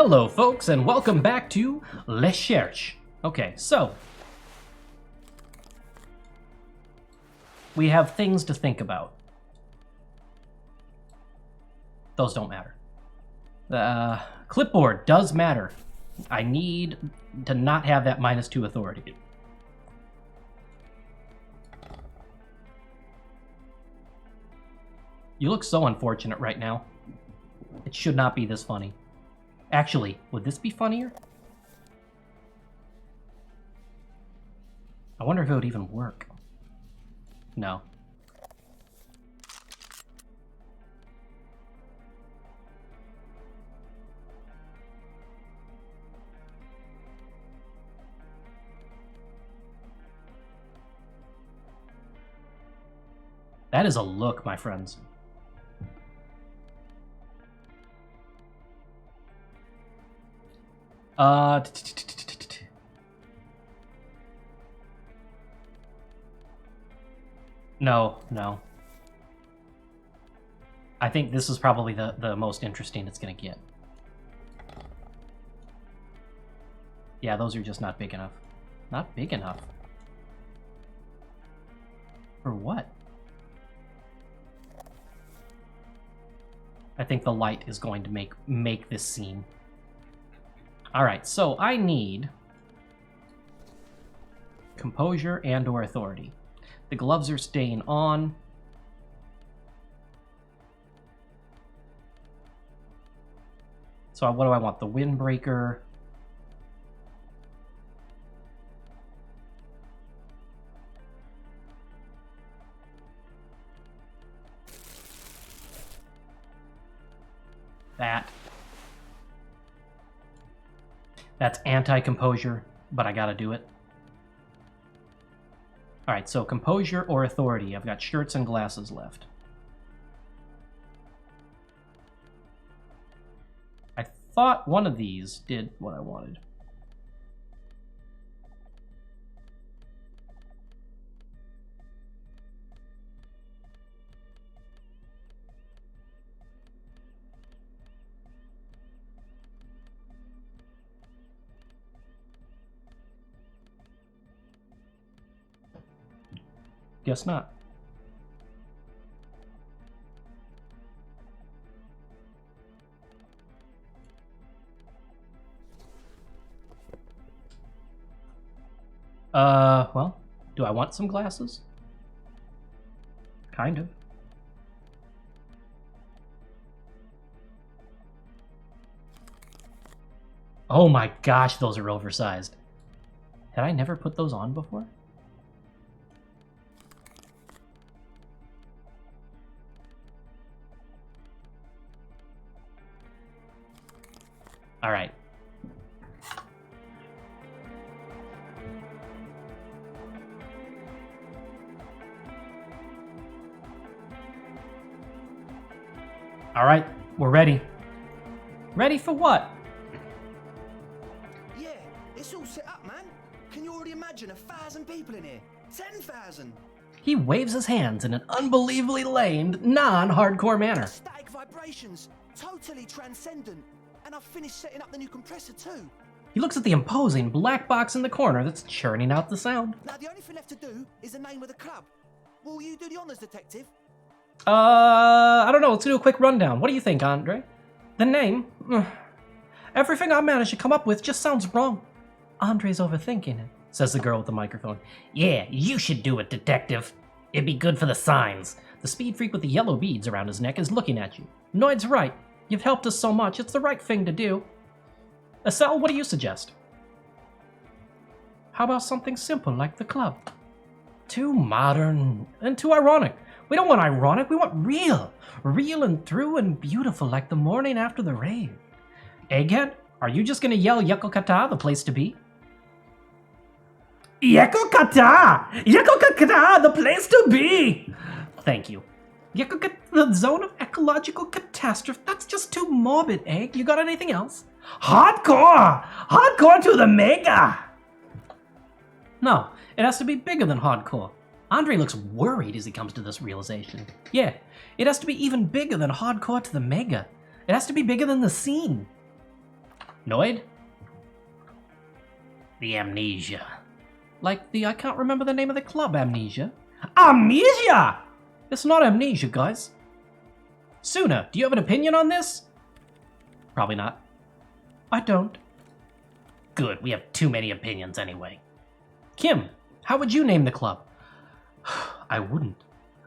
Hello, folks, and welcome back to Les Cherches. Okay, so we have things to think about. Those don't matter. The clipboard does matter. I need to not have that -2 authority. You look so unfortunate right now. It should not be this funny. Actually, would this be funnier? I wonder if it would even work. No. That is a look, my friends. No. I think this is probably the most interesting it's gonna get. Yeah, those are just not big enough. Not big enough. For what? I think the light is going to make this scene. Alright, so I need composure and/or authority. The gloves are staying on. So what do I want? The windbreaker. That's anti-composure, but I gotta do it. Alright, so composure or authority. I've got shirts and glasses left. I thought one of these did what I wanted. Guess not. Well, do I want some glasses? Kind of. Oh my gosh, those are oversized. Had I never put those on before? All right. All right, we're ready. Ready for what? Yeah, it's all set up, man. Can you already imagine 1,000 people in here? 10,000. He waves his hands in an unbelievably lame, non-hardcore manner. Static vibrations, totally transcendent. And I've finished setting up the new compressor too. He looks at the imposing black box in the corner that's churning out the sound. Now the only thing left to do is the name of the club. Will you do the honors, detective? I don't know. Let's do a quick rundown. What do you think, Andre? The name? Everything I managed to come up with just sounds wrong. Andre's overthinking it, says the girl with the microphone. Yeah, you should do it, detective. It'd be good for the signs. The speed freak with the yellow beads around his neck is looking at you. Noid's right. You've helped us so much, it's the right thing to do. Estelle, what do you suggest? How about something simple like the club? Too modern and too ironic. We don't want ironic, we want real. Real and true and beautiful like the morning after the rave. Egghead, are you just gonna yell Yekokata, the place to be? Yekokata! Yekokata, the place to be! Thank you. The zone of ecological catastrophe, that's just too morbid, Egg. You got anything else? Hardcore! Hardcore to the mega! No, it has to be bigger than hardcore. Andre looks worried as he comes to this realization. Yeah, it has to be even bigger than hardcore to the mega. It has to be bigger than the scene. Noid? The Amnesia. Like the I can't remember the name of the club, Amnesia. Amnesia! It's not Amnesia, guys. Suna, do you have an opinion on this? Probably not. I don't. Good, we have too many opinions anyway. Kim, how would you name the club? I wouldn't.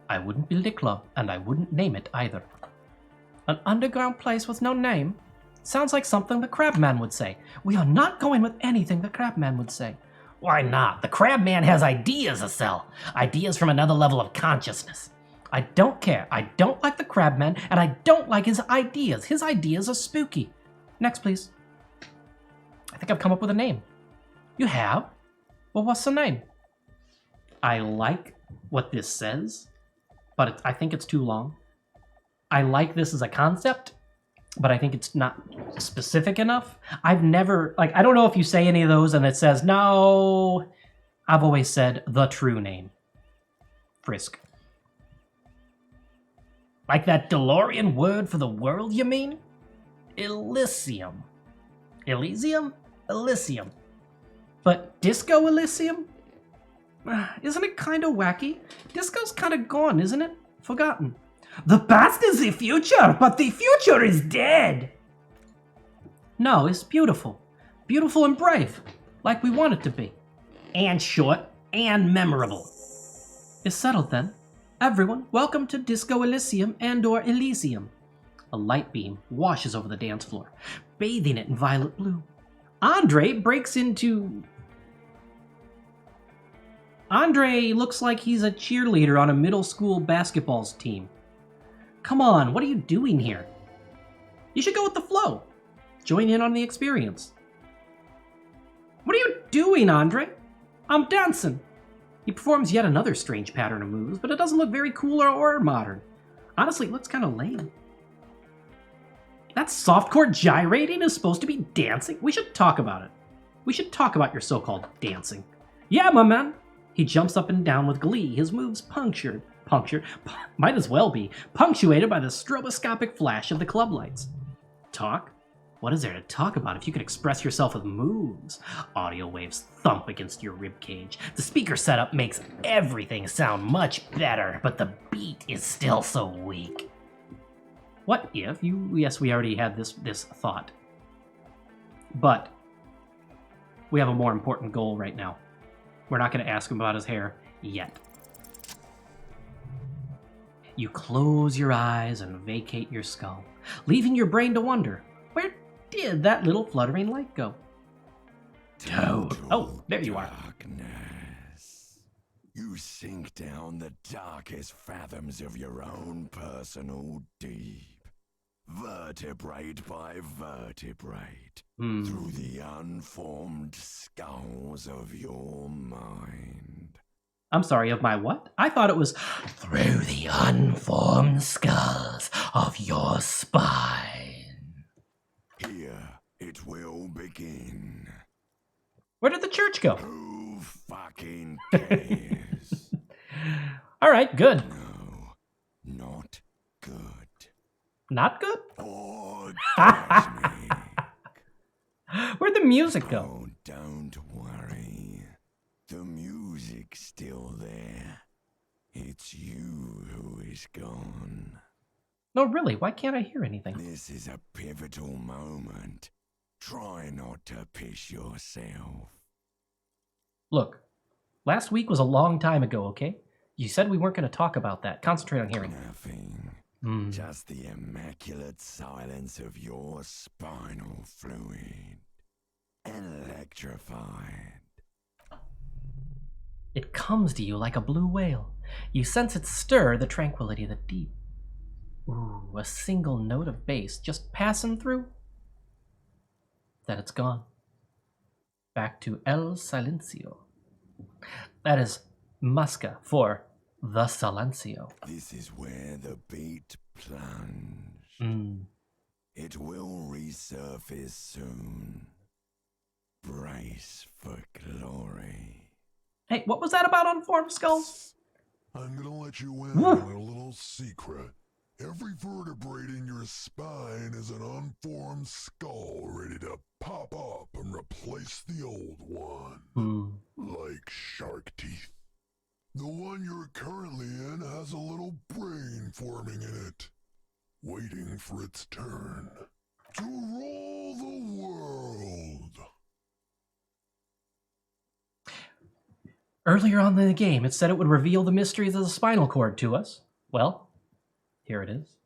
I wouldn't build a club, and I wouldn't name it either. An underground place with no name? Sounds like something the Crabman would say. We are not going with anything the Crabman would say. Why not? The Crabman has ideas, Acel. Ideas from another level of consciousness. I don't care. I don't like the Crabman, and I don't like his ideas. His ideas are spooky. Next, please. I think I've come up with a name. You have? Well, what's the name? I like what this says, but I think it's too long. I like this as a concept, but I think it's not specific enough. I've never, like, I don't know if you say any of those and it says, no, I've always said the true name. Frisk. Like that DeLorean word for the world, you mean? Elysium. Elysium? Elysium. But Disco Elysium? Isn't it kind of wacky? Disco's kind of gone, isn't it? Forgotten. The past is the future, but the future is dead. No, it's beautiful. Beautiful and brave, like we want it to be. And short and memorable. It's settled then. Everyone, welcome to Disco Elysium and/or Elysium. A light beam washes over the dance floor, bathing it in violet blue. Andre breaks into... Andre looks like he's a cheerleader on a middle school basketball team. Come on, what are you doing here? You should go with the flow. Join in on the experience. What are you doing, Andre? I'm dancing. He performs yet another strange pattern of moves, but it doesn't look very cool or modern. Honestly, it looks kind of lame. That softcore gyrating is supposed to be dancing? We should talk about it. We should talk about your so-called dancing. Yeah, my man. He jumps up and down with glee, his moves might as well be, punctuated by the stroboscopic flash of the club lights. Talk? What is there to talk about if you can express yourself with moves? Audio waves thump against your ribcage. The speaker setup makes everything sound much better, but the beat is still so weak. What if you... Yes, we already had this thought. But we have a more important goal right now. We're not going to ask him about his hair yet. You close your eyes and vacate your skull, leaving your brain to wonder, where did that little fluttering light go? Oh, there you are. Darkness. You sink down the darkest fathoms of your own personal deep, vertebrate by vertebrate, through the unformed skulls of your mind. I'm sorry, of my what? I thought it was through the unformed skulls of your spine. Here it will begin. Where did the church go? Who fucking cares? All right, good. No, not good. Not good? Orgasmic. Where'd the music go? Oh, don't worry. The music's still there. It's you who is gone. No, really, why can't I hear anything? This is a pivotal moment. Try not to piss yourself. Look, last week was a long time ago, okay? You said we weren't going to talk about that. Concentrate on hearing. Nothing. Just the immaculate silence of your spinal fluid. Electrified. It comes to you like a blue whale. You sense it stir the tranquility of the deep. Ooh, a single note of bass just passing through. Then it's gone. Back to El Silencio. That is Musca for the Silencio. This is where the beat plunge. It will resurface soon. Brace for glory. Hey, what was that about unformed skulls? I'm gonna let you in on a little secret. Every vertebrae in your spine is an unformed skull ready to pop up and replace the old one. Like shark teeth. The one you're currently in has a little brain forming in it, waiting for its turn to rule the world. Earlier on in the game, it said it would reveal the mysteries of the spinal cord to us. Well, here it is.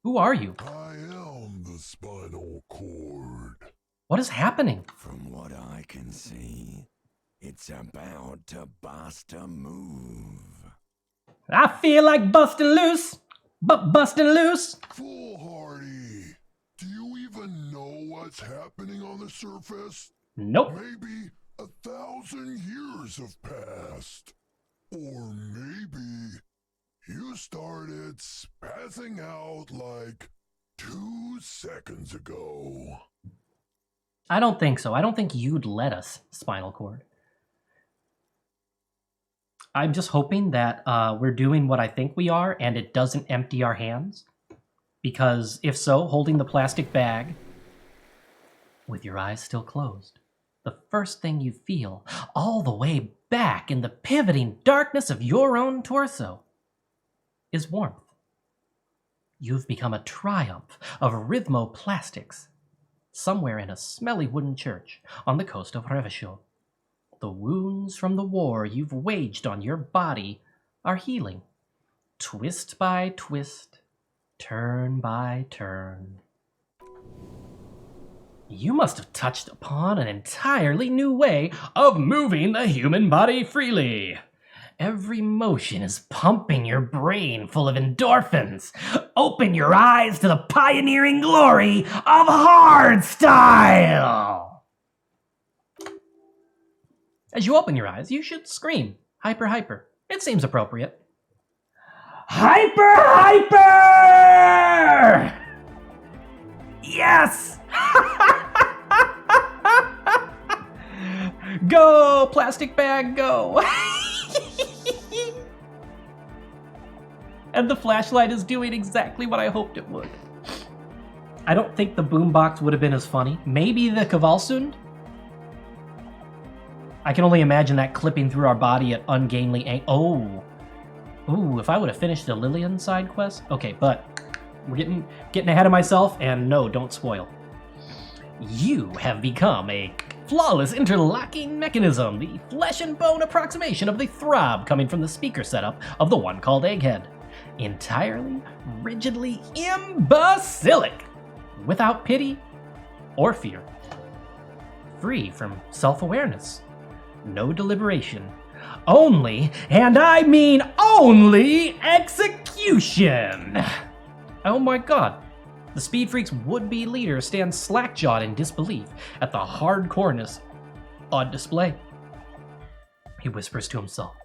Who are you? I am the spinal cord. What is happening? From what I can see, it's about to bust a move. I feel like busting loose, but busting loose. Foolhardy, do you even know what's happening on the surface? Nope. Maybe 1,000 years have passed. Or maybe you started spazzing out like 2 seconds ago. I don't think so. I don't think you'd let us, spinal cord. I'm just hoping that we're doing what I think we are and it doesn't empty our hands. Because if so, holding the plastic bag with your eyes still closed, the first thing you feel all the way back in the pivoting darkness of your own torso is warmth. You've become a triumph of rhythmoplastics somewhere in a smelly wooden church on the coast of Revachol. The wounds from the war you've waged on your body are healing, twist by twist, turn by turn. You must have touched upon an entirely new way of moving the human body freely. Every motion is pumping your brain full of endorphins. Open your eyes to the pioneering glory of hardstyle. As you open your eyes, you should scream, hyper, hyper. It seems appropriate. Hyper, hyper! Yes! Go, plastic bag, go! And the flashlight is doing exactly what I hoped it would. I don't think the boombox would have been as funny. Maybe the Kvalsund? I can only imagine that clipping through our body at ungainly Oh. Ooh, if I would have finished the Lillian side quest? Okay, but we're getting ahead of myself, and no, don't spoil. You have become a flawless interlocking mechanism, the flesh and bone approximation of the throb coming from the speaker setup of the one called Egghead. Entirely, rigidly imbecilic, without pity or fear. Free from self-awareness. No deliberation. Only, and I mean only, execution! Oh my god. The Speed Freak's would-be leader stands slack-jawed in disbelief at the hardcoreness on display. He whispers to himself,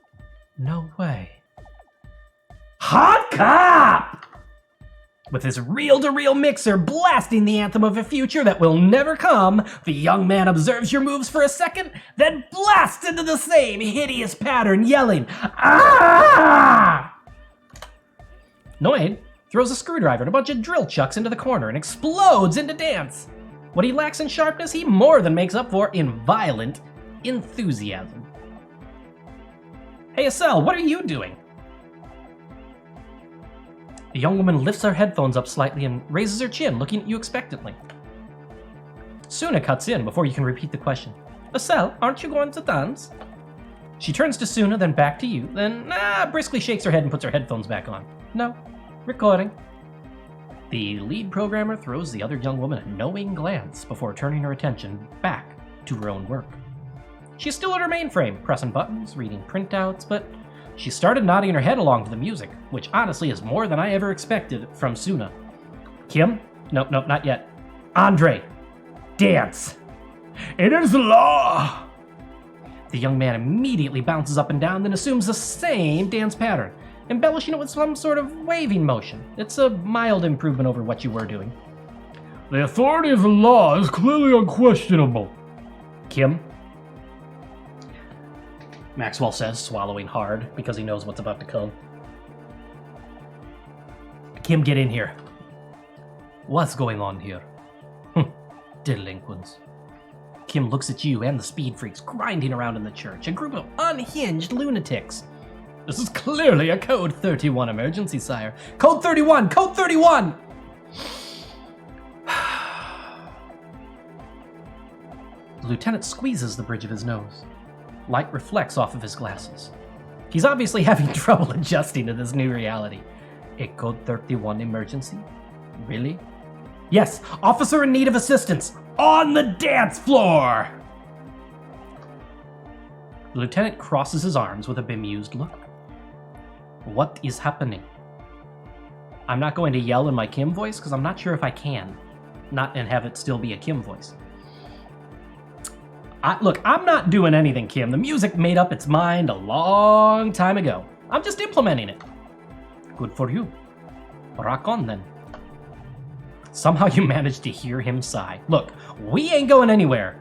"No way." Hot Cop! With his reel-to-reel mixer blasting the anthem of a future that will never come, the young man observes your moves for a second, then blasts into the same hideous pattern, yelling, "Ah!" Noid throws a screwdriver and a bunch of drill chucks into the corner and explodes into dance. What he lacks in sharpness, he more than makes up for in violent enthusiasm. Hey, Estelle, what are you doing? The young woman lifts her headphones up slightly and raises her chin, looking at you expectantly. Suna cuts in before you can repeat the question. Estelle, aren't you going to dance? She turns to Suna, then back to you, then briskly shakes her head and puts her headphones back on. No, recording. The lead programmer throws the other young woman a knowing glance before turning her attention back to her own work. She's still at her mainframe, pressing buttons, reading printouts, but she started nodding her head along to the music, which honestly is more than I ever expected from Suna. Kim? Nope, not yet. Andre, dance. It is the law. The young man immediately bounces up and down, then assumes the same dance pattern, embellishing it with some sort of waving motion. It's a mild improvement over what you were doing. The authority of the law is clearly unquestionable. Kim? Maxwell says, swallowing hard because he knows what's about to come. Kim, get in here. What's going on here? Delinquents. Kim looks at you and the speed freaks grinding around in the church, a group of unhinged lunatics. This is clearly a Code 31 emergency, sire. Code 31! Code 31! The lieutenant squeezes the bridge of his nose. Light reflects off of his glasses. He's obviously having trouble adjusting to this new reality. A Code 31 emergency? Really? Yes, officer in need of assistance, on the dance floor! The lieutenant crosses his arms with a bemused look. What is happening? I'm not going to yell in my Kim voice, because I'm not sure if I can. Not and have it still be a Kim voice. Look, I'm not doing anything, Kim. The music made up its mind a long time ago. I'm just implementing it. Good for you. Rock on, then. Somehow you managed to hear him sigh. Look, we ain't going anywhere,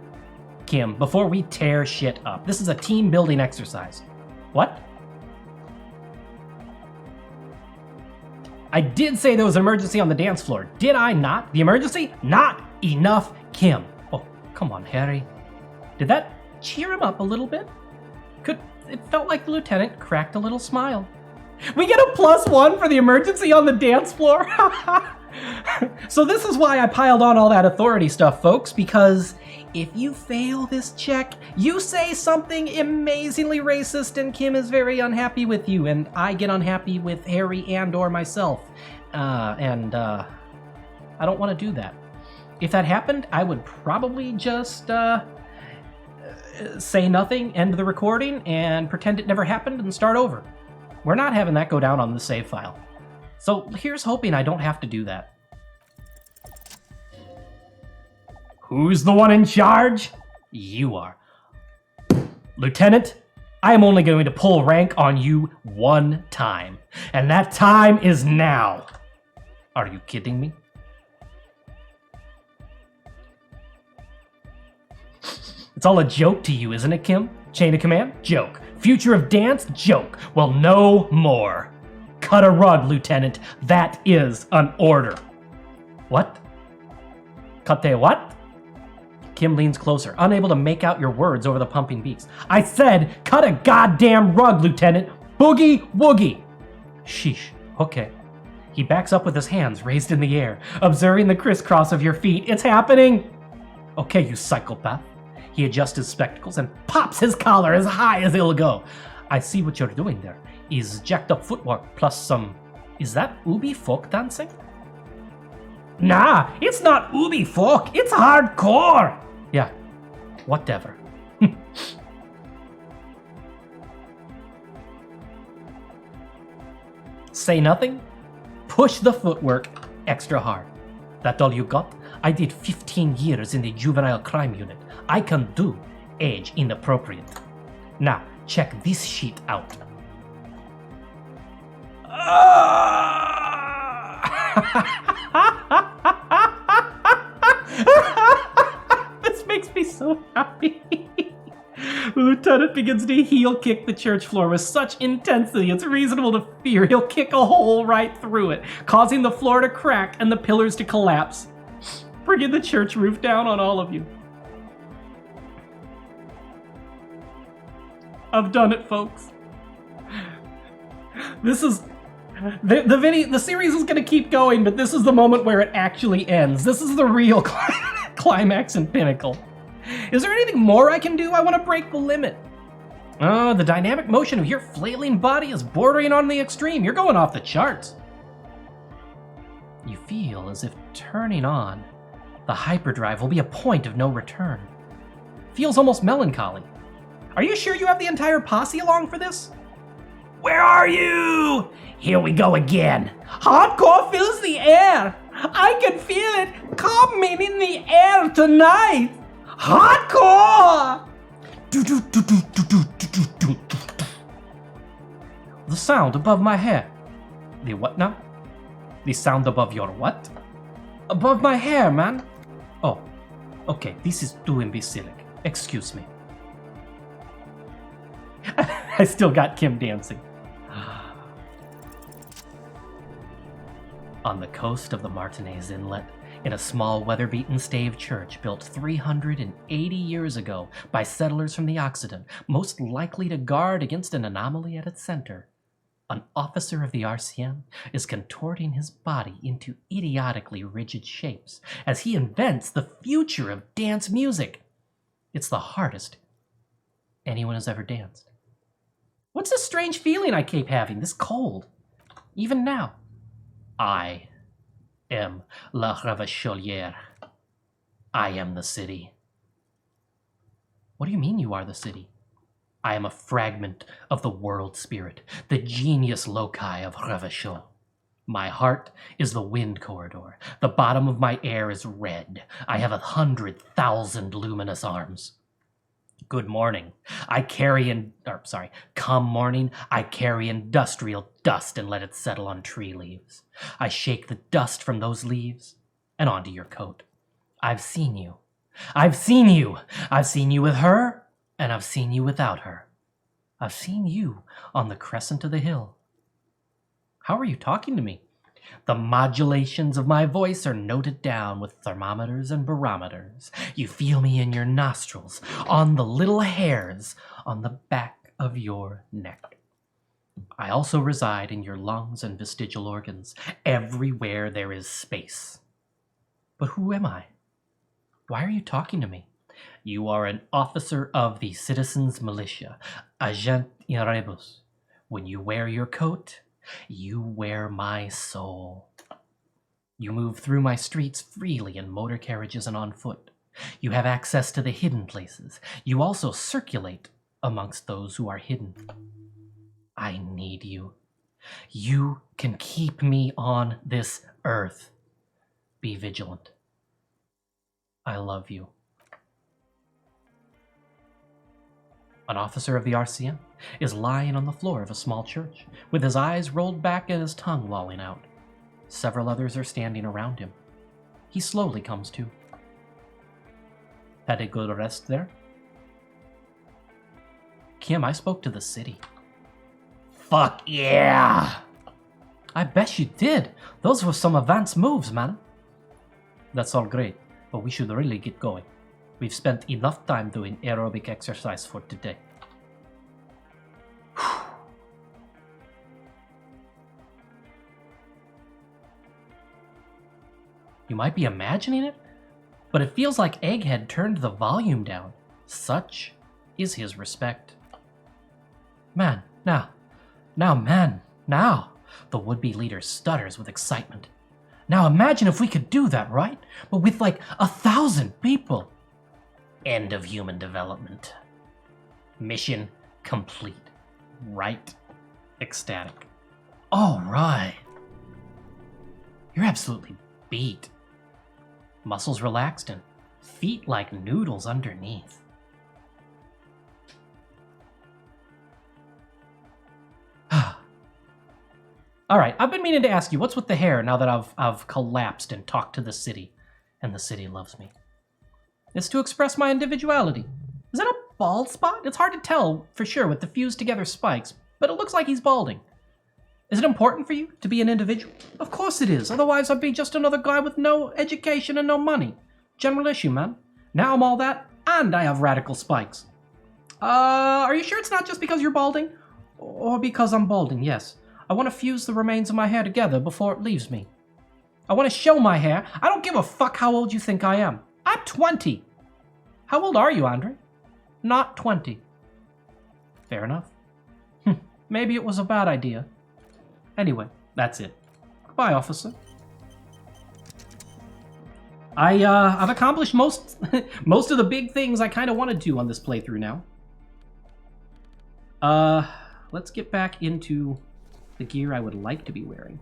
Kim, before we tear shit up. This is a team-building exercise. What? I did say there was an emergency on the dance floor. Did I not? The emergency? Not enough, Kim. Oh, come on, Harry. Did that cheer him up a little bit? It felt like the lieutenant cracked a little smile. We get a +1 for the emergency on the dance floor. So this is why I piled on all that authority stuff, folks, because if you fail this check, you say something amazingly racist and Kim is very unhappy with you, and I get unhappy with Harry and or myself. I don't want to do that. If that happened, I would probably just say nothing, end the recording, and pretend it never happened and start over. We're not having that go down on the save file. So here's hoping I don't have to do that. Who's the one in charge? You are. Lieutenant, I am only going to pull rank on you one time, and that time is now. Are you kidding me? It's all a joke to you, isn't it, Kim? Chain of command? Joke. Future of dance? Joke. Well, no more. Cut a rug, Lieutenant. That is an order. What? Cut a what? Kim leans closer, unable to make out your words over the pumping beats. I said, cut a goddamn rug, Lieutenant. Boogie woogie. Sheesh. Okay. He backs up with his hands raised in the air, observing the crisscross of your feet. It's happening. Okay, you psychopath. He adjusts his spectacles and pops his collar as high as it'll go. I see what you're doing there. Is jacked up footwork plus some... Is that Ubi folk dancing? Nah, it's not Ubi folk. It's hardcore. Yeah, whatever. Say nothing? Push the footwork extra hard. That all you got? I did 15 years in the juvenile crime unit. I can do age inappropriate. Now, check this sheet out. This makes me so happy. The lieutenant begins to heel kick the church floor with such intensity it's reasonable to fear he'll kick a hole right through it, causing the floor to crack and the pillars to collapse, bringing the church roof down on all of you. I've done it, folks. This is... The series is going to keep going, but this is the moment where it actually ends. This is the real climax and pinnacle. Is there anything more I can do? I want to break the limit. The dynamic motion of your flailing body is bordering on the extreme. You're going off the charts. You feel as if turning on the hyperdrive will be a point of no return. Feels almost melancholy. Are you sure you have the entire posse along for this? Where are you? Here we go again. Hardcore fills the air. I can feel it coming in the air tonight. Hardcore! The sound above my hair. The what now? The sound above your what? Above my hair, man. Oh, okay, this is too imbecilic. Excuse me. I still got Kim dancing. On the coast of the Martinez Inlet, in a small weather-beaten stave church built 380 years ago by settlers from the Occident, most likely to guard against an anomaly at its center, an officer of the RCM is contorting his body into idiotically rigid shapes as he invents the future of dance music. It's the hardest anyone has ever danced. What's this strange feeling I keep having, this cold, even now? I am La Ravacholière. I am the city. What do you mean you are the city? I am a fragment of the world spirit, the genius loci of Ravachol. My heart is the wind corridor. The bottom of my air is red. I have 100,000 luminous arms. Good morning. Come morning, I carry industrial dust and let it settle on tree leaves. I shake the dust from those leaves and onto your coat. I've seen you. I've seen you. I've seen you with her, and I've seen you without her. I've seen you on the crescent of the hill. How are you talking to me? The modulations of my voice are noted down with thermometers and barometers. You feel me in your nostrils, on the little hairs on the back of your neck. I also reside in your lungs and vestigial organs, everywhere there is space. But who am I? Why are you talking to me? You are an officer of the citizens' militia, agent in rebus. When you wear your coat, you wear my soul. You move through my streets freely in motor carriages and on foot. You have access to the hidden places. You also circulate amongst those who are hidden. I need you. You can keep me on this earth. Be vigilant. I love you. An officer of the RCM is lying on the floor of a small church, with his eyes rolled back and his tongue lolling out. Several others are standing around him. He slowly comes to. Had a good rest there? Kim, I spoke to the city. Fuck yeah! I bet you did. Those were some advanced moves, man. That's all great, but we should really get going. We've spent enough time doing aerobic exercise for today. You might be imagining it, but it feels like Egghead turned the volume down. Such is his respect. Man, now. The would-be leader stutters with excitement. Now imagine if we could do that, right? But with like 1,000 people. End of human development. Mission complete. Right? Ecstatic. All right. You're absolutely beat. Muscles relaxed and feet like noodles underneath. All right, I've been meaning to ask you, what's with the hair now that I've collapsed and talked to the city, and the city loves me? It's to express my individuality. Is that a bald spot? It's hard to tell for sure with the fused together spikes, but it looks like he's balding. Is it important for you to be an individual? Of course it is, otherwise I'd be just another guy with no education and no money. General issue, man. Now I'm all that, and I have radical spikes. Are you sure it's not just because you're balding? Or because I'm balding, yes. I want to fuse the remains of my hair together before it leaves me. I want to show my hair. I don't give a fuck how old you think I am. I'm 20. How old are you, Andre? Not 20. Fair enough. Maybe it was a bad idea. Anyway, that's it. Goodbye, officer. I've accomplished most of the big things I kind of wanted to on this playthrough now. Let's get back into the gear I would like to be wearing.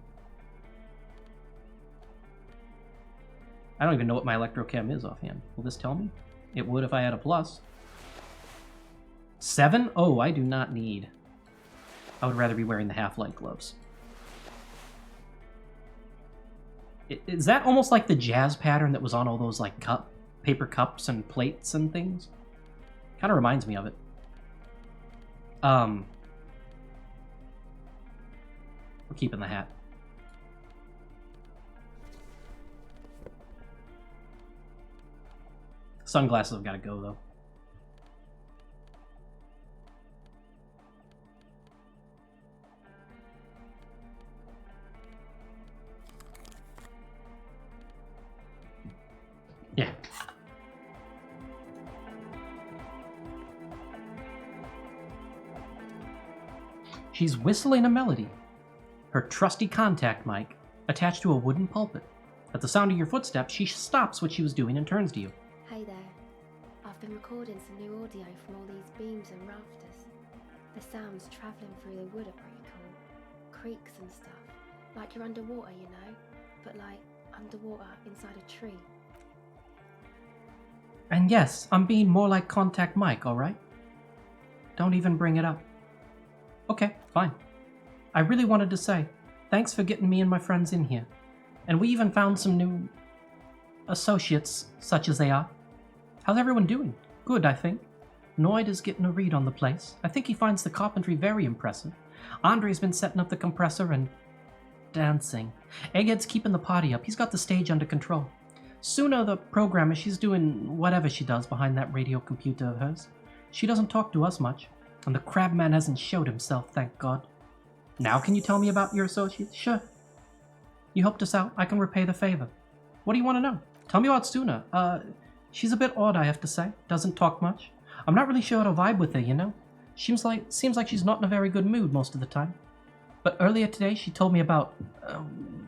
I don't even know what my electrochem is offhand. Will this tell me? It would if I had a plus. 7? Oh, I do not need. I would rather be wearing the half-light gloves. Is that almost like the jazz pattern that was on all those like paper cups and plates and things? Kind of reminds me of it. We're keeping the hat. Sunglasses have got to go, though. Yeah. She's whistling a melody. Her trusty contact mic attached to a wooden pulpit. At the sound of your footsteps, she stops what she was doing and turns to you. Hey there. I've been recording some new audio from all these beams and rafters. The sounds travelling through the wood are pretty cool. Creaks and stuff. Like you're underwater, you know? But like underwater inside a tree. And yes, I'm being more like Contact Mike, alright? Don't even bring it up. Okay, fine. I really wanted to say, thanks for getting me and my friends in here. And we even found some new associates, such as they are. How's everyone doing? Good, I think. Noid is getting a read on the place. I think he finds the carpentry very impressive. Andre's been setting up the compressor and dancing. Egghead's keeping the party up. He's got the stage under control. Suna, the programmer, she's doing whatever she does behind that radio computer of hers. She doesn't talk to us much, and the Crabman hasn't showed himself, thank God. Now can you tell me about your associates? Sure. You helped us out. I can repay the favor. What do you want to know? Tell me about Suna. She's a bit odd, I have to say. Doesn't talk much. I'm not really sure how to vibe with her, you know? Seems like she's not in a very good mood most of the time. But earlier today, she told me about,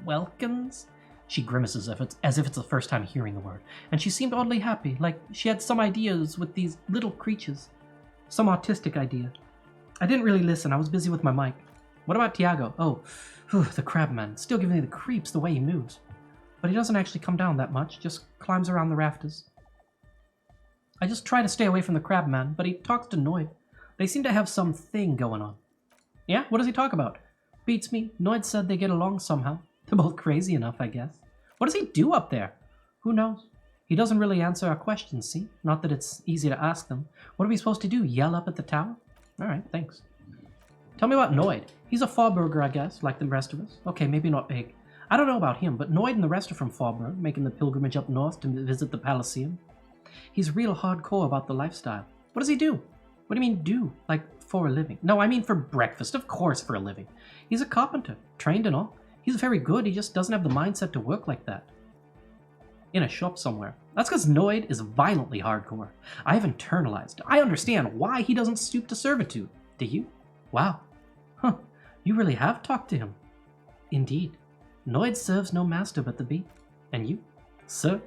Welkins? She grimaces as if it's the first time hearing the word, and she seemed oddly happy, like she had some ideas with these little creatures. Some autistic idea. I didn't really listen, I was busy with my mic. What about Tiago? Oh, the Crabman. Still giving me the creeps the way he moves. But he doesn't actually come down that much, just climbs around the rafters. I just try to stay away from the Crabman, but he talks to Noid. They seem to have some thing going on. Yeah? What does he talk about? Beats me. Noid said they get along somehow. They're both crazy enough, I guess. What does he do up there? Who knows? He doesn't really answer our questions, see? Not that it's easy to ask them. What are we supposed to do, yell up at the tower? Alright, thanks. Tell me about Noid. He's a Faubourger, I guess, like the rest of us. Okay, maybe not big. I don't know about him, but Noid and the rest are from Faubourg, making the pilgrimage up north to visit the Elysium. He's real hardcore about the lifestyle. What does he do? What do you mean do? Like, for a living? No, I mean for breakfast. Of course for a living. He's a carpenter, trained and all. He's very good, he just doesn't have the mindset to work like that. In a shop somewhere. That's because Noid is violently hardcore. I have internalized. I understand why he doesn't stoop to servitude. Do you? Wow. Huh. You really have talked to him. Indeed. Noid serves no master but the bee. And you? Sir?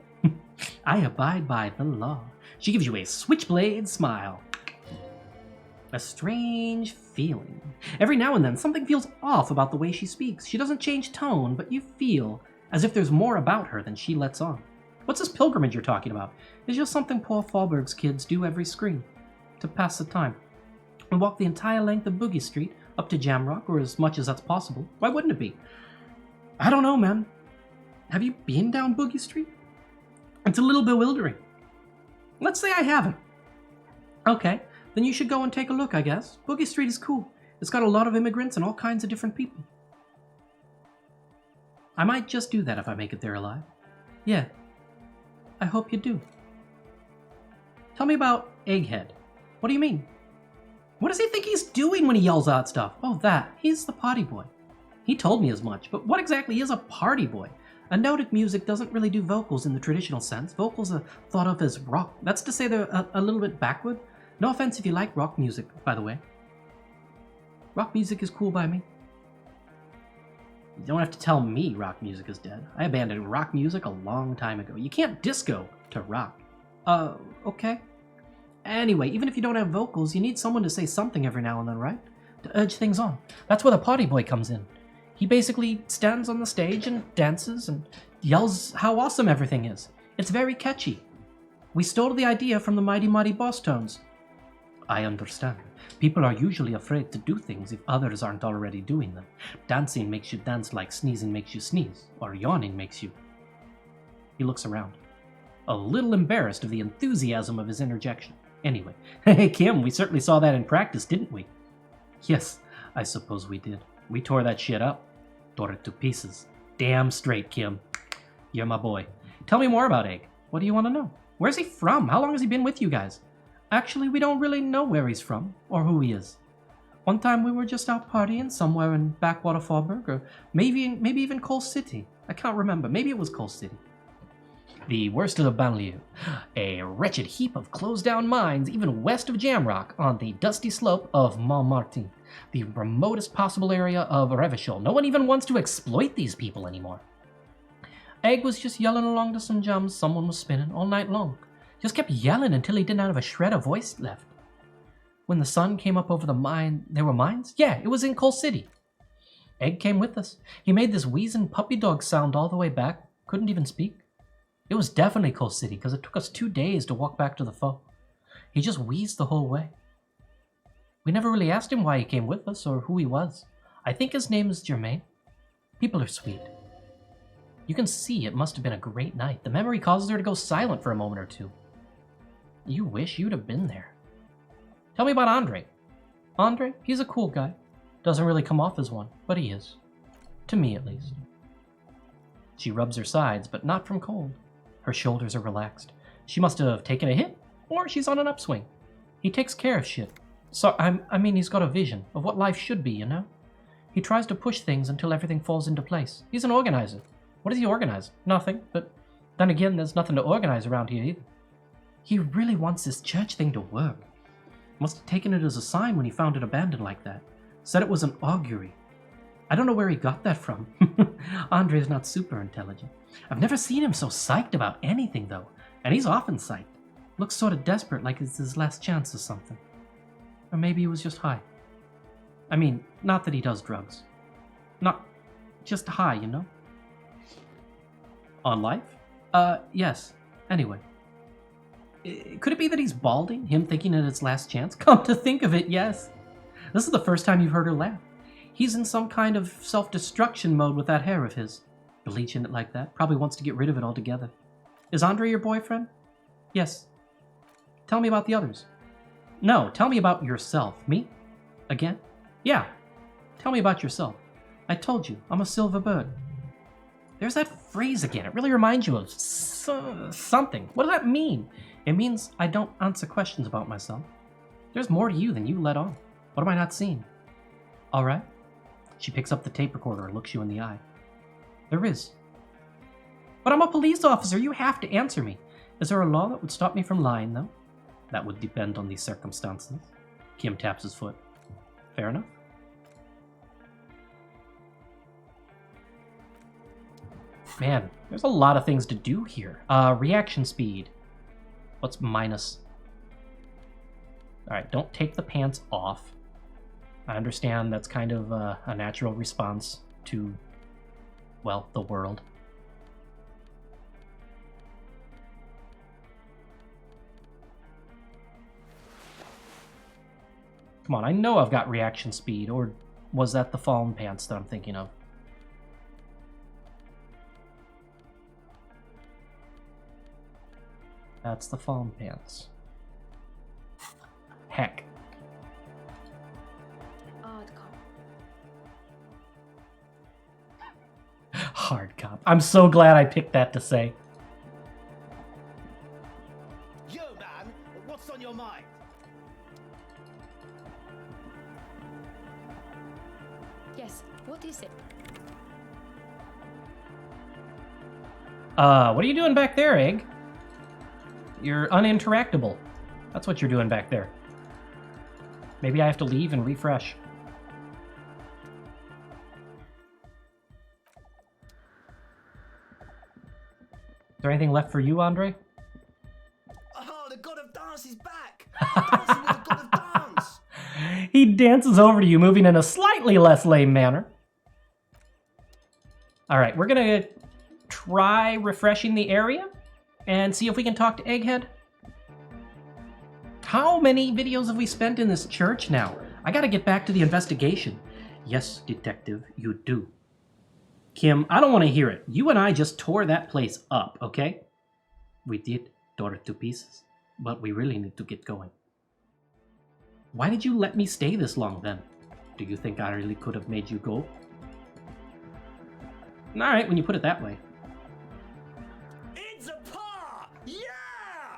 I abide by the law. She gives you a switchblade smile. A strange feeling. Every now and then, something feels off about the way she speaks. She doesn't change tone, but you feel as if there's more about her than she lets on. What's this pilgrimage you're talking about? It's just something poor Faubourg's kids do every screen. To pass the time. We walk the entire length of Boogie Street, up to Jamrock, or as much as that's possible. Why wouldn't it be? I don't know, man. Have you been down Boogie Street? It's a little bewildering. Let's say I haven't. Okay. Then you should go and take a look, I guess. Boogie Street is cool. It's got a lot of immigrants and all kinds of different people. I might just do that if I make it there alive. Yeah. I hope you do. Tell me about Egghead. What do you mean? What does he think he's doing when he yells out stuff? Oh, that. He's the party boy. He told me as much, but what exactly is a party boy? A noted music doesn't really do vocals in the traditional sense. Vocals are thought of as rock. That's to say they're a little bit backward. No offense if you like rock music, by the way. Rock music is cool by me. You don't have to tell me rock music is dead. I abandoned rock music a long time ago. You can't disco to rock. Okay. Anyway, even if you don't have vocals, you need someone to say something every now and then, right? To urge things on. That's where the party boy comes in. He basically stands on the stage and dances and yells how awesome everything is. It's very catchy. We stole the idea from the Mighty Mighty Boss Tones. I understand. People are usually afraid to do things if others aren't already doing them. Dancing makes you dance like sneezing makes you sneeze, or yawning makes you... He looks around, a little embarrassed of the enthusiasm of his interjection. Anyway, hey Kim, we certainly saw that in practice, didn't we? Yes, I suppose we did. We tore that shit up. Tore it to pieces. Damn straight, Kim. You're my boy. Tell me more about Egg. What do you want to know? Where's he from? How long has he been with you guys? Actually, we don't really know where he's from, or who he is. One time we were just out partying somewhere in Backwater Fallburg, or maybe even Coal City. I can't remember. Maybe it was Coal City. The worst of the banlieue. A wretched heap of closed-down mines even west of Jamrock on the dusty slope of Montmartin, the remotest possible area of Revachol. No one even wants to exploit these people anymore. Egg was just yelling along to some drums someone was spinning all night long. Just kept yelling until he didn't have a shred of voice left. When the sun came up over the mine, there were mines? Yeah, it was in Coal City. Egg came with us. He made this wheezing puppy dog sound all the way back. Couldn't even speak. It was definitely Coal City, because it took us 2 days to walk back to the foe. He just wheezed the whole way. We never really asked him why he came with us, or who he was. I think his name is Germain. People are sweet. You can see it must have been a great night. The memory causes her to go silent for a moment or two. You wish you'd have been there. Tell me about Andre. Andre, he's a cool guy. Doesn't really come off as one, but he is. To me, at least. She rubs her sides, but not from cold. Her shoulders are relaxed. She must have taken a hit, or she's on an upswing. He takes care of shit. So, I mean, he's got a vision of what life should be, you know? He tries to push things until everything falls into place. He's an organizer. What does he organize? Nothing, but then again, there's nothing to organize around here either. He really wants this church thing to work. Must have taken it as a sign when he found it abandoned like that. Said it was an augury. I don't know where he got that from. Andre's not super intelligent. I've never seen him so psyched about anything, though. And he's often psyched. Looks sort of desperate, like it's his last chance or something. Or maybe he was just high. I mean, not that he does drugs. Not just high, you know? On life? Yes. Anyway. Could it be that he's balding? Him thinking it his last chance? Come to think of it, yes. This is the first time you've heard her laugh. He's in some kind of self-destruction mode with that hair of his. Bleaching it like that. Probably wants to get rid of it altogether. Is Andre your boyfriend? Yes. Tell me about the others. No, tell me about yourself. Me? Again? Yeah. Tell me about yourself. I told you, I'm a silver bird. There's that phrase again. It really reminds you of something. What does that mean? It means I don't answer questions about myself. There's more to you than you let on. What am I not seeing? All right. She picks up the tape recorder and looks you in the eye. There is. But I'm a police officer. You have to answer me. Is there a law that would stop me from lying, though? That would depend on the circumstances. Kim taps his foot. Fair enough. Man, there's a lot of things to do here. Reaction speed. What's minus? Alright, don't take the pants off. I understand that's kind of a natural response to, well, the world. Come on, I know I've got reaction speed, or was that the fallen pants that I'm thinking of? That's the fallen pants. Heck. Hard cop. I'm so glad I picked that to say. Yo, man, what's on your mind? Yes, what is it? What are you doing back there, Egg? You're uninteractable. That's what you're doing back there. Maybe I have to leave and refresh. Is there anything left for you, Andre? Oh, the god of dance is back! Dancing with the god of dance! He dances over to you, moving in a slightly less lame manner. Alright, we're gonna try refreshing the area and see if we can talk to Egghead. How many videos have we spent in this church now? I gotta get back to the investigation. Yes, detective, you do. Kim, I don't want to hear it. You and I just tore that place up, okay? We did tore it to pieces, but we really need to get going. Why did you let me stay this long then? Do you think I really could have made you go? Alright, when you put it that way. It's a par! Yeah!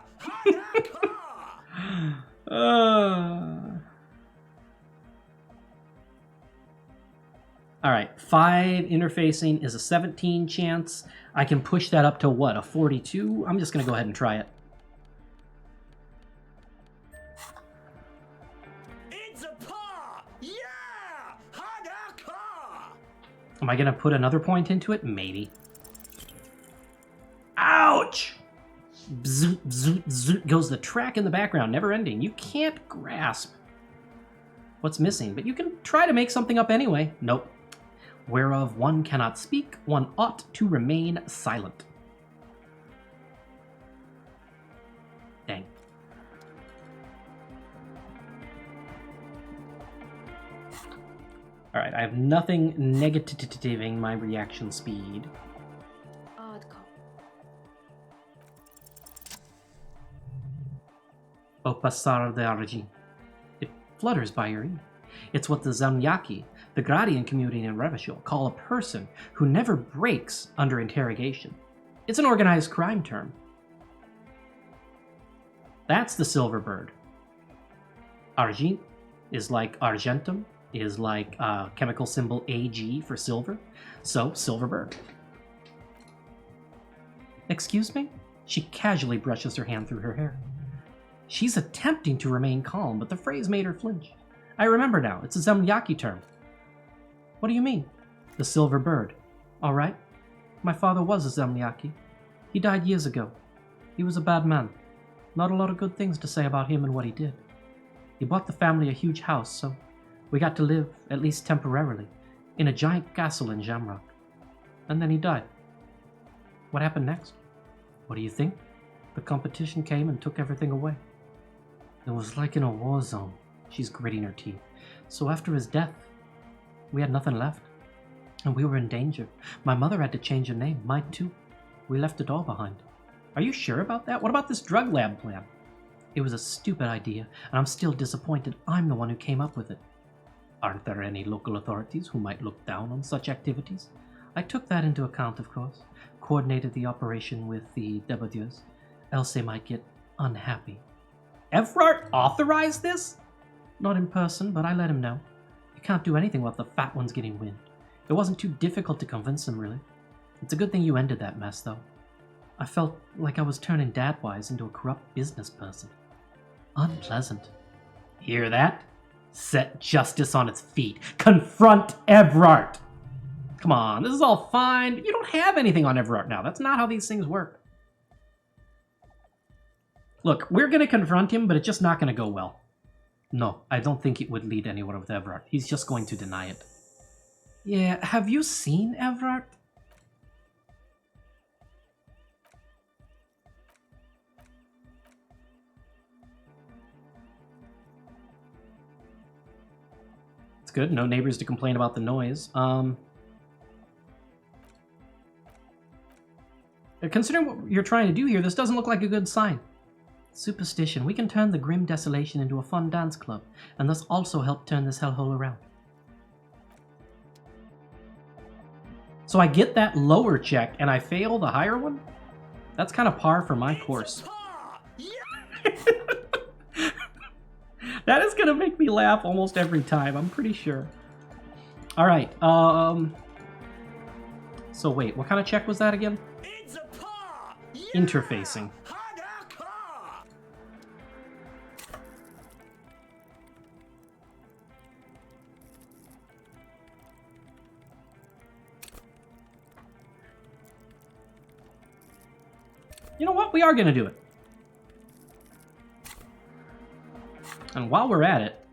All right, 5 interfacing is a 17 chance. I can push that up to what, a 42? I'm just going to go ahead and try it. It's a paw! Yeah! Hadaka! Am I going to put another point into it? Maybe. Ouch! Bzoot, bzoot, bzoot goes the track in the background, never ending. You can't grasp what's missing, but you can try to make something up anyway. Nope. Whereof one cannot speak, one ought to remain silent. Dang. Alright, I have nothing negativing my reaction speed. Odd cop. O passar de argi. It flutters by your ear. It's what the Zamyaki, the Gradian community in Revachol, call a person who never breaks under interrogation. It's an organized crime term. That's the silver bird. Argent is like argentum, is like chemical symbol Ag for silver, so silver bird. Excuse me? She casually brushes her hand through her hair. She's attempting to remain calm, but the phrase made her flinch. I remember now, it's a Zamyaki term. What do you mean? The silver bird. All right. My father was a Zamyaki. He died years ago. He was a bad man. Not a lot of good things to say about him and what he did. He bought the family a huge house, so we got to live, at least temporarily, in a giant castle in Jamrock. And then he died. What happened next? What do you think? The competition came and took everything away. It was like in a war zone. She's gritting her teeth. So after his death, we had nothing left. And we were in danger. My mother had to change her name, mine too. We left it all behind. Are you sure about that? What about this drug lab plan? It was a stupid idea, and I'm still disappointed I'm the one who came up with it. Aren't there any local authorities who might look down on such activities? I took that into account, of course. Coordinated the operation with the Debaudiers, else they might get unhappy. Evrart authorized this? Not in person, but I let him know. You can't do anything while the fat one's getting wind. It wasn't too difficult to convince him, really. It's a good thing you ended that mess, though. I felt like I was turning Dadwise into a corrupt business person. Unpleasant. Hear that? Set justice on its feet. Confront Evrart! Come on, this is all fine. You don't have anything on Evrart now. That's not how these things work. Look, we're going to confront him, but it's just not going to go well. No, I don't think it would lead anywhere with Evrart. He's just going to deny it. Yeah, have you seen Evrart? It's good. No neighbors to complain about the noise. Considering what you're trying to do here, this doesn't look like a good sign. Superstition. We can turn the grim desolation into a fun dance club, and thus also help turn this hellhole around. So I get that lower check, and I fail the higher one? That's kind of par for my course. That is gonna make me laugh almost every time, I'm pretty sure. Alright, so wait, what kind of check was that again? Interfacing. You know what? We are going to do it. And while we're at it,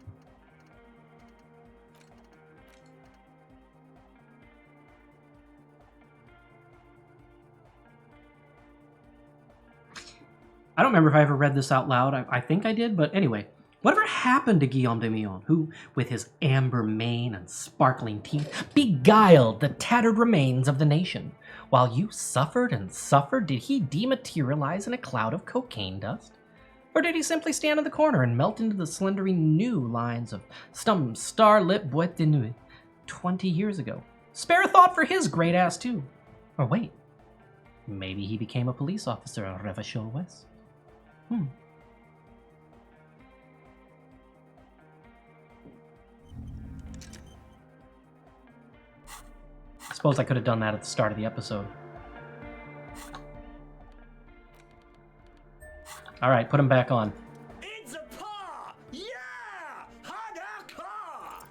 I don't remember if I ever read this out loud. I think I did, but anyway. Whatever happened to Guillaume de Mion, who, with his amber mane and sparkling teeth, beguiled the tattered remains of the nation? While you suffered and suffered, did he dematerialize in a cloud of cocaine dust? Or did he simply stand in the corner and melt into the slendery new lines of some star-lit boîte de nuit 20 years ago? Spare a thought for his great ass, too. Or wait, maybe he became a police officer at Revachol West. suppose I could have done that at the start of the episode. Alright, put him back on. It's a paw! Yeah! Hug our car!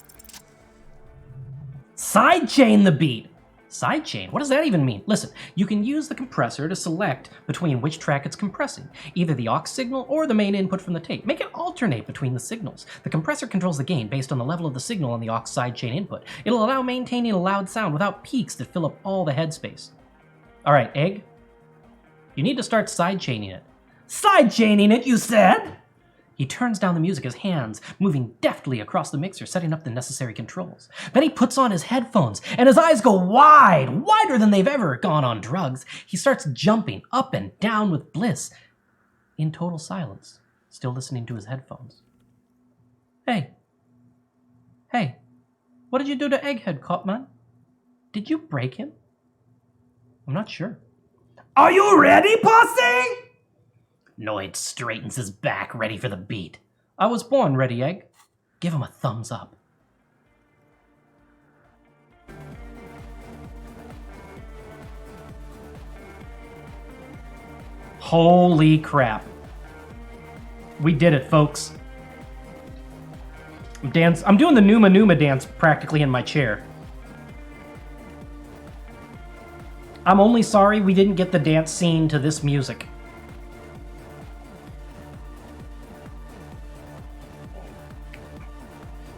Sidechain the beat! Sidechain? What does that even mean? Listen, you can use the compressor to select between which track it's compressing, either the aux signal or the main input from the tape. Make it alternate between the signals. The compressor controls the gain based on the level of the signal on the aux sidechain input. It'll allow maintaining a loud sound without peaks that fill up all the headspace. Alright, Egg. You need to start sidechaining it. Sidechaining it, you said? He turns down the music, his hands moving deftly across the mixer, setting up the necessary controls. Then he puts on his headphones, and his eyes go wide, wider than they've ever gone on drugs. He starts jumping up and down with bliss, in total silence, still listening to his headphones. Hey. Hey. What did you do to Egghead, Copman? Did you break him? I'm not sure. Are you ready, posse? Noid straightens his back, ready for the beat. I was born ready, Egg. Give him a thumbs up. Holy crap. We did it, folks. I'm doing the Numa Numa dance practically in my chair. I'm only sorry we didn't get the dance scene to this music.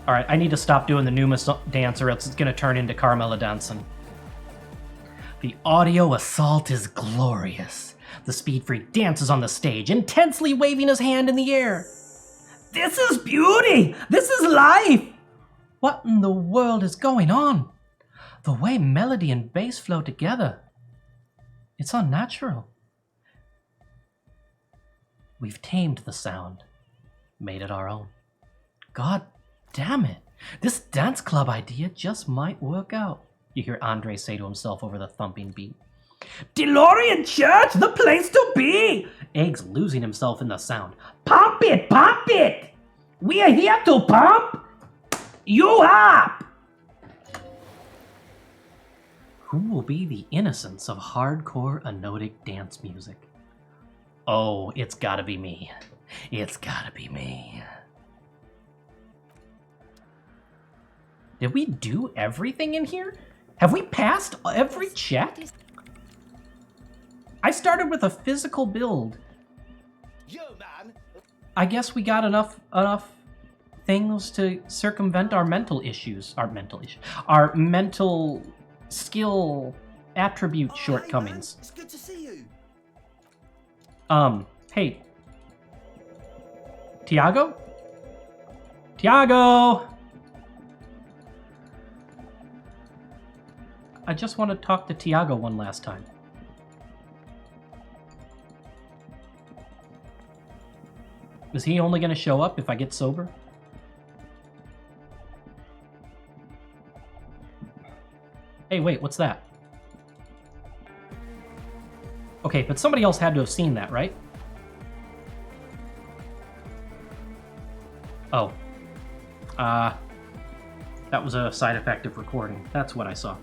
Alright, I need to stop doing the Numa dance or else it's going to turn into Carmela dancing. The audio assault is glorious. The Speed Freak dances on the stage, intensely waving his hand in the air. This is beauty! This is life! What in the world is going on? The way melody and bass flow together. It's unnatural. We've tamed the sound, made it our own. God damn it, this dance club idea just might work out, you hear Andre say to himself over the thumping beat. DeLorean Church, the place to be! Egg's losing himself in the sound. Pump it, pump it! We are here to pump you up! Who will be the innocence of hardcore anotic dance music? Oh, it's gotta be me. It's gotta be me. Did we do everything in here? Have we passed every check? I started with a physical build. Yo, man! I guess we got enough things to circumvent our mental issues. Our mental skill attribute shortcomings. Hey, it's good to see you. Hey. Tiago? Tiago! I just want to talk to Tiago one last time. Is he only going to show up if I get sober? Hey, wait, what's that? Okay, but somebody else had to have seen that, right? Oh. That was a side effect of recording. That's what I saw.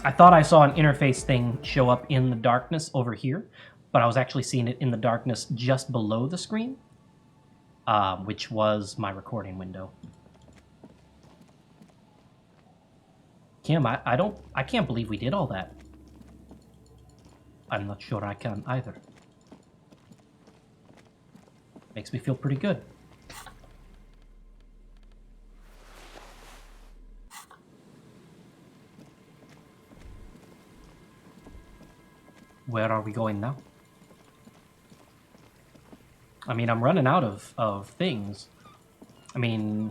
I thought I saw an interface thing show up in the darkness over here, but I was actually seeing it in the darkness just below the screen, which was my recording window. Kim, I can't believe we did all that. I'm not sure I can either. Makes me feel pretty good. Where are we going now? I mean, I'm running out of things. I mean...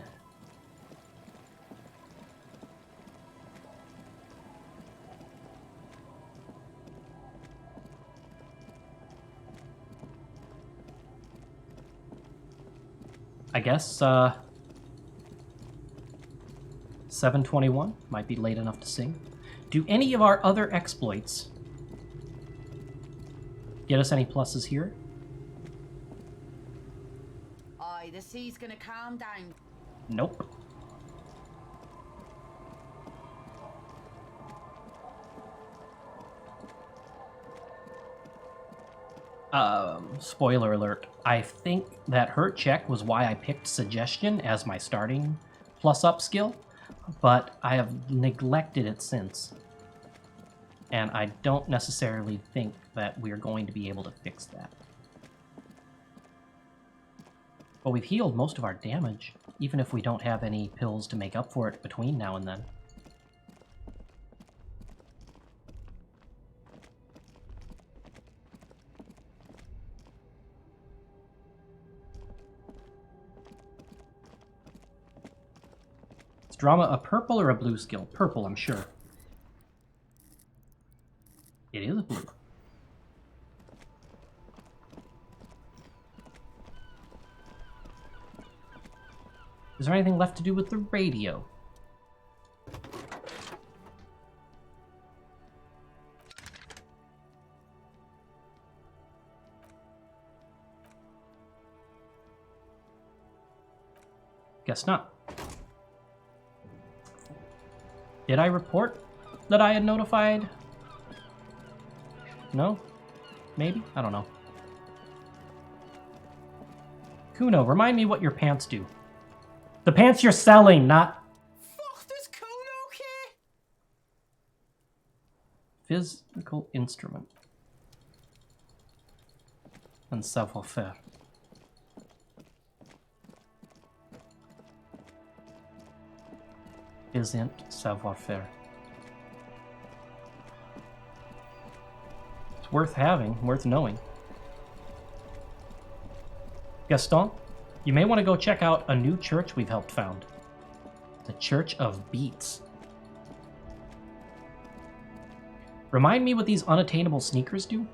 I guess, 7:21 might be late enough to sing. Do any of our other exploits get us any pluses here? Aye, the sea's gonna calm down. Nope. Spoiler alert. I think that hurt check was why I picked suggestion as my starting plus-up skill, but I have neglected it since. And I don't necessarily think that we're going to be able to fix that. But we've healed most of our damage, even if we don't have any pills to make up for it between now and then. Is drama a purple or a blue skill? Purple, I'm sure. It is blue. Is there anything left to do with the radio? Guess not. Did I report that I had notified? No? Maybe? I don't know. Kuno, remind me what your pants do. The pants you're selling, not... Fuck, does Kuno care? Physical instrument. And savoir-faire. Isn't savoir-faire. It's worth having, worth knowing. Gaston, you may want to go check out a new church we've helped found. The Church of Beats. Remind me what these unattainable sneakers do?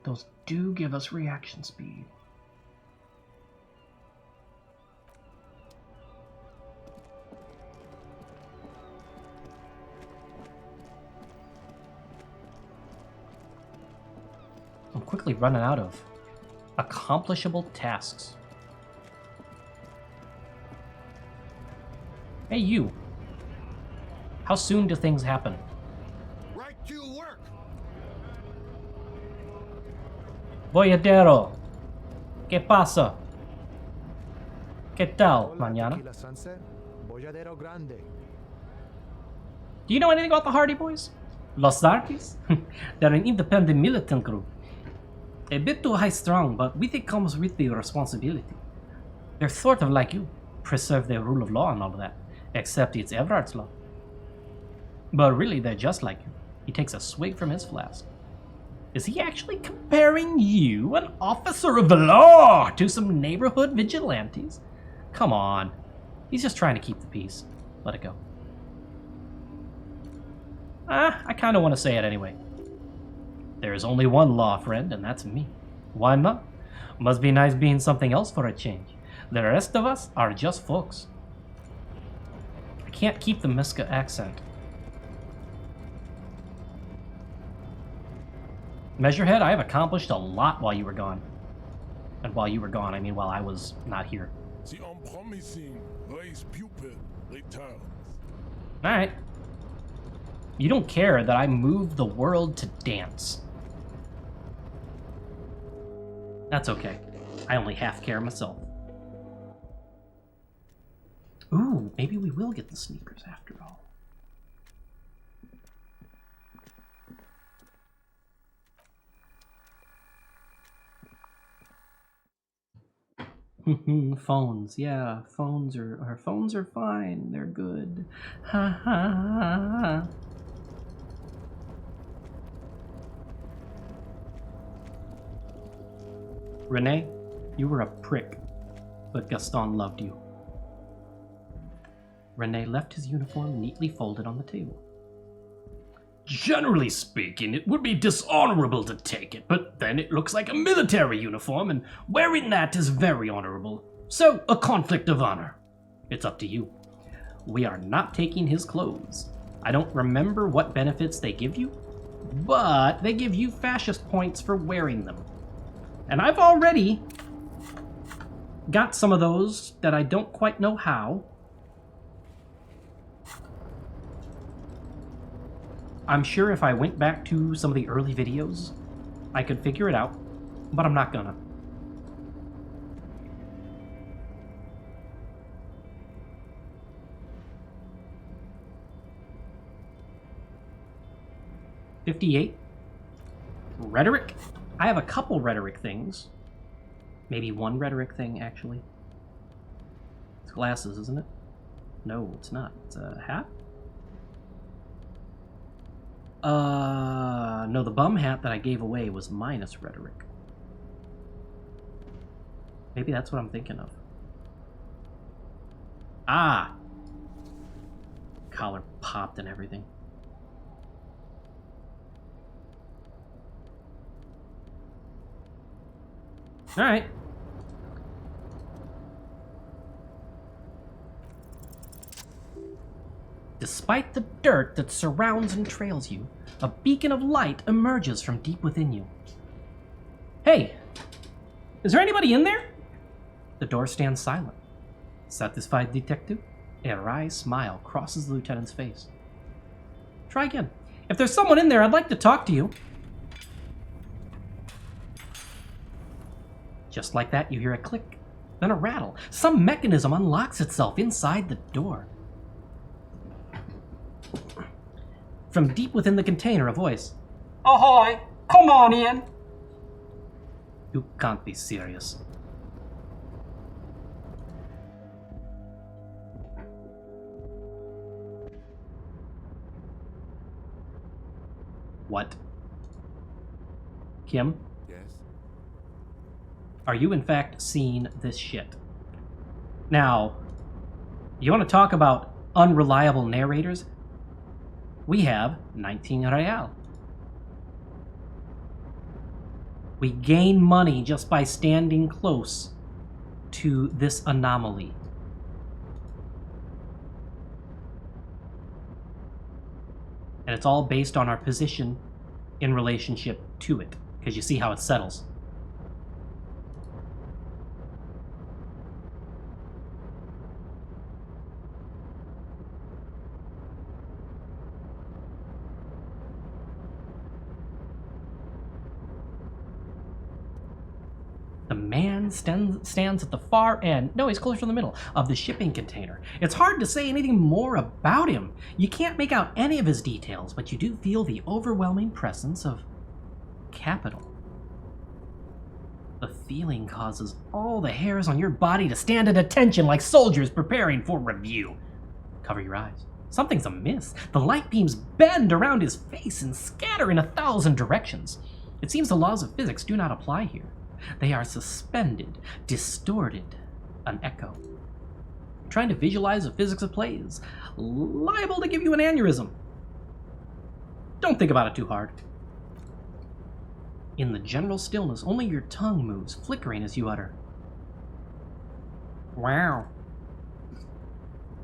Those do give us reaction speed. I'm quickly running out of accomplishable tasks. Hey, you. How soon do things happen? Right to work. Voyadero. ¿Qué pasa? ¿Qué tal, mañana? Do you know anything about the Hardy Boys? Los Zarkis? They're an independent militant group. A bit too high-strung, but with it comes with the responsibility. They're sort of like you, preserve their rule of law and all of that, except it's Everard's law. But really, they're just like you. He takes a swig from his flask. Is he actually comparing you, an officer of the law, to some neighborhood vigilantes? Come on. He's just trying to keep the peace. Let it go. I kind of want to say it anyway. There is only one law, friend, and that's me. Why not? Must be nice being something else for a change. The rest of us are just folks. I can't keep the Miska accent. Measurehead, I have accomplished a lot while you were gone. And while you were gone, I mean while I was not here. The unpromising race pupil returns. Alright. You don't care that I moved the world to dance. That's okay. I only half care myself. Ooh, maybe we will get the sneakers after all. Phones, yeah, phones are fine. They're good. Ha ha ha ha. Renee, you were a prick, but Gaston loved you. Renee left his uniform neatly folded on the table. Generally speaking, it would be dishonorable to take it, but then it looks like a military uniform, and wearing that is very honorable. So, a conflict of honor. It's up to you. We are not taking his clothes. I don't remember what benefits they give you, but they give you fascist points for wearing them. And I've already got some of those that I don't quite know how. I'm sure if I went back to some of the early videos I could figure it out, but I'm not gonna. $58. Rhetoric? I have a couple rhetoric things. Maybe one rhetoric thing, actually. It's glasses, isn't it? No, it's not. It's a hat? No, the bum hat that I gave away was minus rhetoric. Maybe that's what I'm thinking of. Ah! Collar popped and everything. Alright. Despite the dirt that surrounds and trails you, a beacon of light emerges from deep within you. Hey! Is there anybody in there? The door stands silent. Satisfied, detective? A wry smile crosses the lieutenant's face. Try again. If there's someone in there, I'd like to talk to you. Just like that, you hear a click, then a rattle. Some mechanism unlocks itself inside the door. From deep within the container, a voice. Ahoy! Come on in! You can't be serious. What? Kim? Yes? Are you in fact seeing this shit? Now, you want to talk about unreliable narrators? We have 19 real. We gain money just by standing close to this anomaly. And it's all based on our position in relationship to it, because you see how it settles. The man stands at the far end, no, he's closer to the middle, of the shipping container. It's hard to say anything more about him. You can't make out any of his details, but you do feel the overwhelming presence of capital. The feeling causes all the hairs on your body to stand at attention like soldiers preparing for review. Cover your eyes. Something's amiss. The light beams bend around his face and scatter in 1,000 directions. It seems the laws of physics do not apply here. They are suspended, distorted, an echo. Trying to visualize the physics of play is liable to give you an aneurysm. Don't think about it too hard. In the general stillness, only your tongue moves, flickering as you utter. Wow.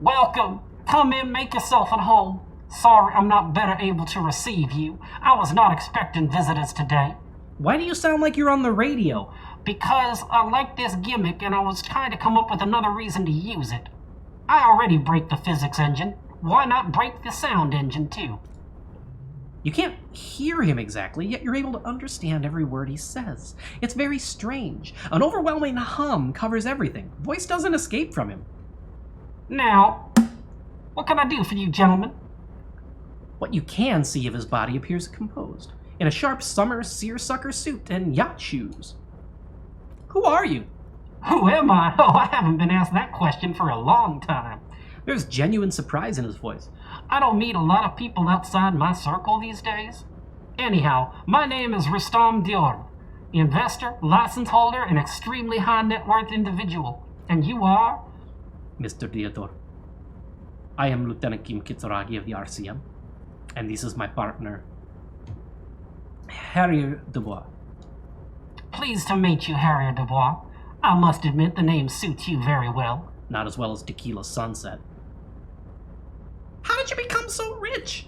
Welcome! Come in, make yourself at home. Sorry I'm not better able to receive you. I was not expecting visitors today. Why do you sound like you're on the radio? Because I like this gimmick and I was trying to come up with another reason to use it. I already break the physics engine. Why not break the sound engine too? You can't hear him exactly, yet you're able to understand every word he says. It's very strange. An overwhelming hum covers everything. Voice doesn't escape from him. Now, what can I do for you, gentlemen? What you can see of his body appears composed, in a sharp summer seersucker suit and yacht shoes. Who are you? Who am I? Oh, I haven't been asked that question for a long time. There's genuine surprise in his voice. I don't meet a lot of people outside my circle these days. Anyhow, my name is Rustam Dior, investor, license holder, and extremely high net worth individual. And you are? Mr. Diodor, I am Lieutenant Kim Kitsuragi of the RCM, and this is my partner, Harrier Dubois. Pleased to meet you, Harrier Dubois. I must admit the name suits you very well. Not as well as Tequila Sunset. How did you become so rich?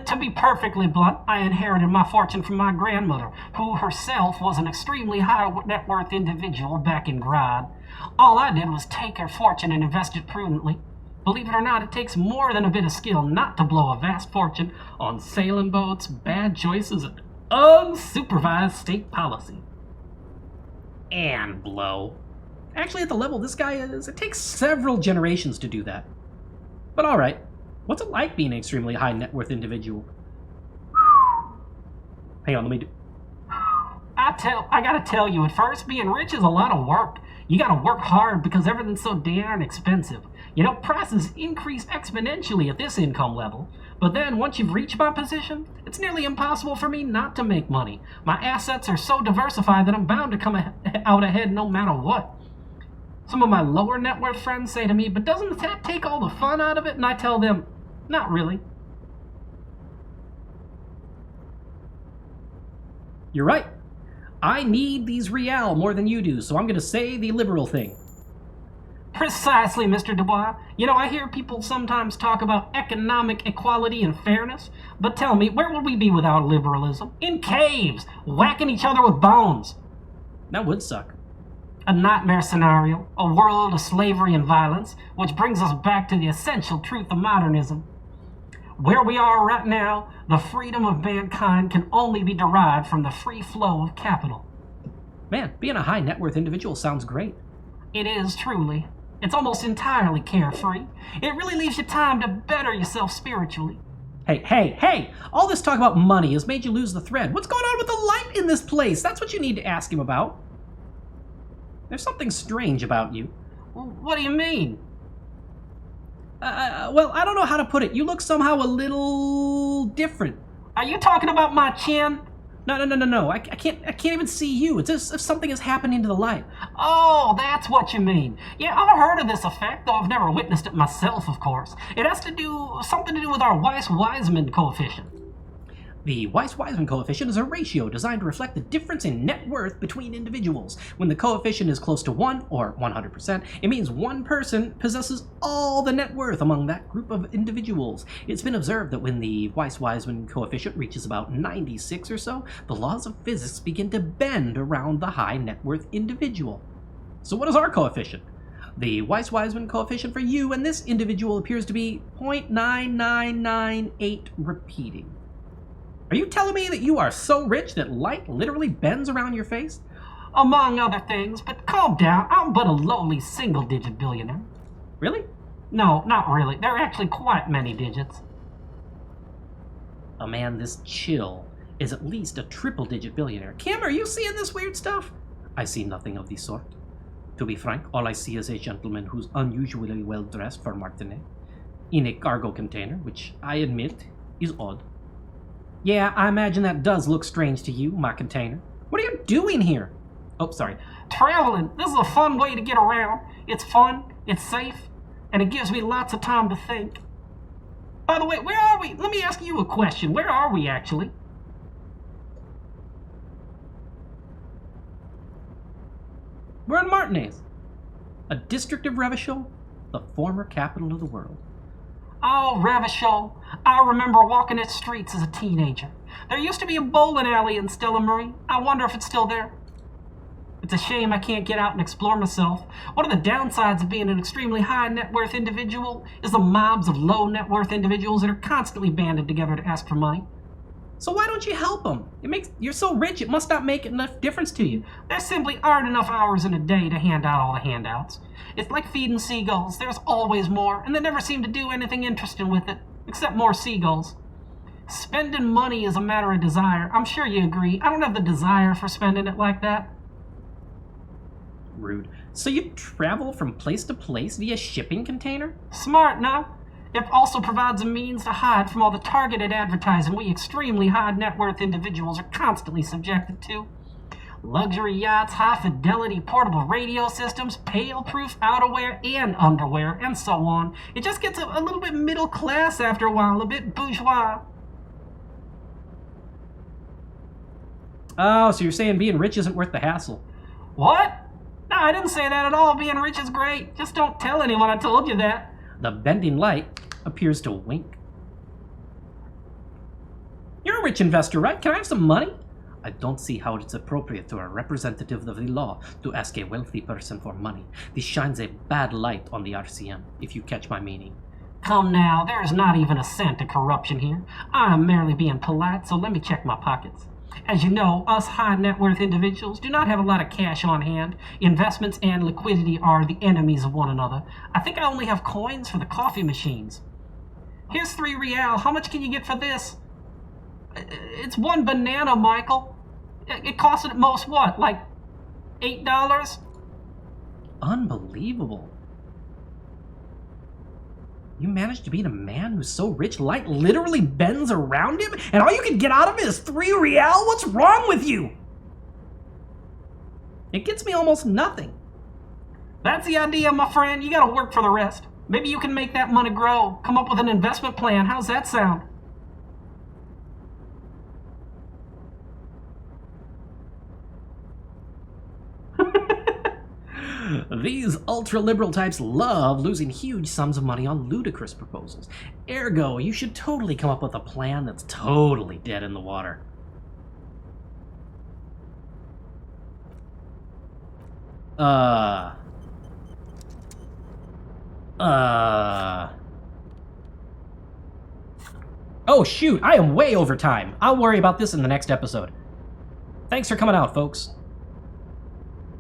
To be perfectly blunt, I inherited my fortune from my grandmother, who herself was an extremely high net worth individual back in Grad. All I did was take her fortune and invest it prudently. Believe it or not, it takes more than a bit of skill not to blow a vast fortune on sailing boats, bad choices, and Unsupervised state policy. And blow. Actually, at the level this guy is, it takes several generations to do that. But alright, what's it like being an extremely high net worth individual? Hang on, let me do... I gotta tell you, at first, being rich is a lot of work. You gotta work hard because everything's so darn expensive. You know, prices increase exponentially at this income level. But then, once you've reached my position, it's nearly impossible for me not to make money. My assets are so diversified that I'm bound to come out ahead no matter what. Some of my lower net worth friends say to me, but doesn't that take all the fun out of it? And I tell them, not really. You're right. I need these real more than you do, so I'm going to say the liberal thing. Precisely, Mr. Dubois. You know, I hear people sometimes talk about economic equality and fairness, but tell me, where would we be without liberalism? In caves, whacking each other with bones. That would suck. A nightmare scenario, a world of slavery and violence, which brings us back to the essential truth of modernism. Where we are right now, the freedom of mankind can only be derived from the free flow of capital. Man, being a high net worth individual sounds great. It is truly. It's almost entirely carefree. It really leaves you time to better yourself spiritually. Hey! All this talk about money has made you lose the thread. What's going on with the light in this place? That's what you need to ask him about. There's something strange about you. What do you mean? Well, I don't know how to put it. You look somehow a little different. Are you talking about my chin? No. I can't even see you. It's as if something is happening to the light. Oh, that's what you mean. Yeah, I've heard of this effect, though I've never witnessed it myself, of course. It has something to do with our Weiss-Wiseman coefficient. The Weiss-Wiseman coefficient is a ratio designed to reflect the difference in net worth between individuals. When the coefficient is close to 1, or 100%, it means one person possesses all the net worth among that group of individuals. It's been observed that when the Weiss-Wiseman coefficient reaches about 96 or so, the laws of physics begin to bend around the high net worth individual. So what is our coefficient? The Weiss-Wiseman coefficient for you and this individual appears to be 0.9998 repeating. Are you telling me that you are so rich that light literally bends around your face? Among other things, but calm down, I'm but a lowly single-digit billionaire. Really? No, not really. There are actually quite many digits. Oh man, this chill is at least a triple-digit billionaire. Kim, are you seeing this weird stuff? I see nothing of the sort. To be frank, all I see is a gentleman who's unusually well-dressed for Martinet, in a cargo container, which I admit is odd. Yeah, I imagine that does look strange to you, my container. What are you doing here? Oh, sorry. Traveling. This is a fun way to get around. It's fun, it's safe, and it gives me lots of time to think. By the way, where are we? Let me ask you a question. Where are we, actually? We're in Martinez, a district of Revachol, the former capital of the world. Oh, Revachol. I remember walking its streets as a teenager. There used to be a bowling alley in Stella Marie. I wonder if it's still there. It's a shame I can't get out and explore myself. One of the downsides of being an extremely high net worth individual is the mobs of low net worth individuals that are constantly banded together to ask for money. So why don't you help them? You're so rich, it must not make enough difference to you. There simply aren't enough hours in a day to hand out all the handouts. It's like feeding seagulls. There's always more, and they never seem to do anything interesting with it, except more seagulls. Spending money is a matter of desire. I'm sure you agree. I don't have the desire for spending it like that. Rude. So you travel from place to place via shipping container? Smart, no? It also provides a means to hide from all the targeted advertising we extremely high net worth individuals are constantly subjected to. Luxury yachts, high-fidelity portable radio systems, pale-proof outerwear and underwear, and so on. It just gets a little bit middle class after a while, a bit bourgeois. Oh, so you're saying being rich isn't worth the hassle. What? No, I didn't say that at all. Being rich is great. Just don't tell anyone I told you that. The bending light appears to wink. You're a rich investor, right? Can I have some money? I don't see how it's appropriate to a representative of the law to ask a wealthy person for money. This shines a bad light on the RCM, if you catch my meaning. Come now, there is not even a cent of corruption here. I am merely being polite, so let me check my pockets. As you know, us high net worth individuals do not have a lot of cash on hand. Investments and liquidity are the enemies of one another. I think I only have coins for the coffee machines. Here's 3 real. How much can you get for this? It's 1 banana, Michael. It costs at most what, like $8? Unbelievable. You managed to beat a man who's so rich light literally bends around him, and all you can get out of it is 3 real? What's wrong with you? It gets me almost nothing. That's the idea, my friend. You gotta work for the rest. Maybe you can make that money grow. Come up with an investment plan. How's that sound? These ultra-liberal types love losing huge sums of money on ludicrous proposals. Ergo, you should totally come up with a plan that's totally dead in the water. Oh shoot, I am way over time. I'll worry about this in the next episode. Thanks for coming out, folks.